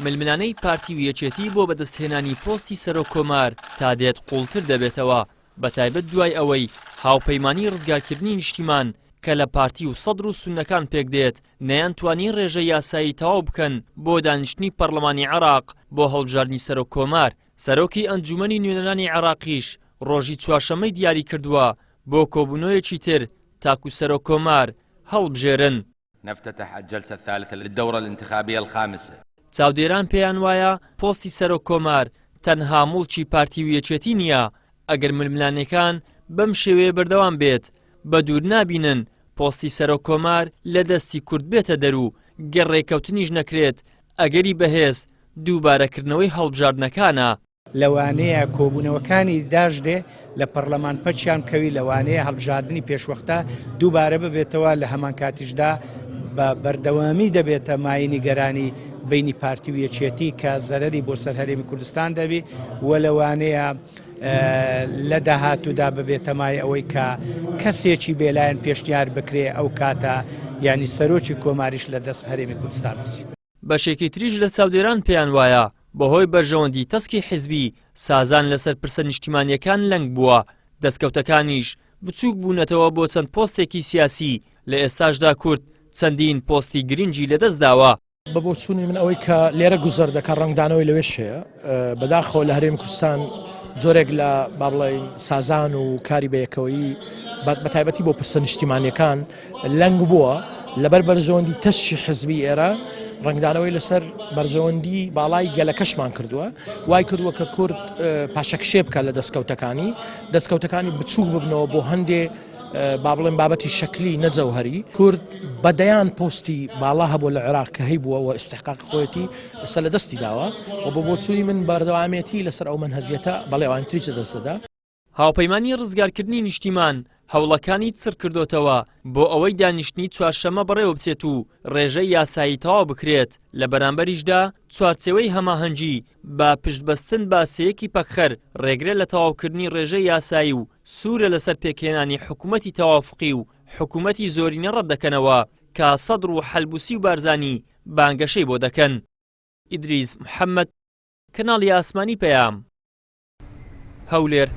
ململانەی پارتی و یەکێتی بۆ بەدەستهێنانی پۆستی سەرۆک کۆمار تا دێت قوڵتر دەبێتەوە بەتایبەت دوای ئەوەی هاوپەیمانی ڕزگارکردنی نیشتیمان کە لە پارتی و سەدر و سونەکان پێک دێت نەیانتوانی ڕێژە یاسایی تەواو بکەن بۆ دانیشتنی پەرلەمانی عێراق بۆ هەڵبژاردنی سەرۆک کۆمار. سەرۆکی ئەنجومەنی نوێنەرانی عێراقیش ڕۆژی چوارشەممەی دیاری کردووە بۆ کۆبوونەوەیەکی تر تاکو سەرۆک کۆمار هەڵبژێرن. نفتتح الجلسة الثالثة للدورة الانتخابية الخامسة. چاودێران پێیان وایە پۆستی سەرۆک کۆمار تەنها موڵکی پارتی و یەکێتی نییە. ئەگەر ململانەکان بەم شێوەیە بەردەوام بێت بە دوور نابینن پۆستی سەرۆک کۆمار لە دەستی کورد بێتە دەرو گەڕێکەوتنیش نەکرێت ئەگەری بەهێز دووبارەکردنەوەی هەڵبژاردنەکانە. لەوانەیە کۆبوونەوەکانی داژدێ لە پەرلەمان پەچیان کەوی لەوانەیە هەڵبژاردننی پێشوەختە دووبارە ببێتەوە لە هەمان کاتیشدا بە بەردەوامی دەبێتە ماینی گەرانی بینی پارتی و یەکێتی کە زەرەری بۆ سەر هەرێمی کوردستان دەبی و لەوانەیە لە داهاتوودا ببێتە مای ئەوەی کە کەسێکی بێلایەن پێشنیار بکرێ ئەو کاتە ینی سەرۆکی کۆماریش لە دەست هەرێمی کوردستان بچی. بەشێکی تریش لە چاودێران پێیان وایە بەهۆی بەرژەوەندی تەسکی حیزبی سازان لەسەر پرسە نیشتیمانیەکان لەنگ بووە دەستکەوتەکانیش بچووک بوونەتەوە بۆ چەند پۆستێکی سیاسی لە ئێستاشدا کورد چەندین پۆستی گرنگی لەدەستداوە. بە بۆ چوونی من ئەوەی کە لێرە گوزەر دەکە ڕنگدانەوەی لەوێش هەیە بەداخەوە لە هەرێمی کوردستان زۆرێک لە بابڵی سازان و کاری بەیەکەوەی بەتایبەتی بۆ پرسە نیشتیمانیەکان لەنگ بووە لەبەر بەرژەوەندی تەشی حزبی ئێرە ڕنگدانەوەی لەسەر بەرژەوەندی باڵای گەلەکەشمان کردووە وای کردووە کە کورد پاشەکشێ بکە لە دەستکەوتەکانی بچووک ببنەوە بۆ هەندێ با بڵێن بابەتی شەکلی نەجەوهەری کورد بەدەیان پۆستی باڵا هەبوو لە عێراق کە هەی بووە و ئیستحقاق خۆیەتی ئێستا لە دەستی داوە و بۆ چوونی من بەردەوامێتی لەسەر ئەو منهەجیەتە بەڵێ ئەوان تریچە دەستەدا. هاوپەیمانی ڕزگارکردنی نیشتیمان هەوڵەکانی چر کردوتەوە بۆ ئەوەی دانیشتنی چوارشەمە بەڕێوە بچێت و ڕێژەی یاسایی تەواو بکرێت لە بەرامبەریشدا چوارچێوەی هەماهەنگی با پشتبەستن باسەیەکی پەکخەر ڕێگرە لە تەواوکردنی ڕێژەی یاسایی و سوورە لەسەر پێکهێنانی حکوومەتی تەوافقی و حکوومەتی زۆرینە ڕەت دەکەنەوە کە سەدر و حەلبوسی و بارزانی بانگەشەی بۆ دەکەن. ئیدریس محەممەد، کەناڵی ئاسمانی پەیام، هەولێر.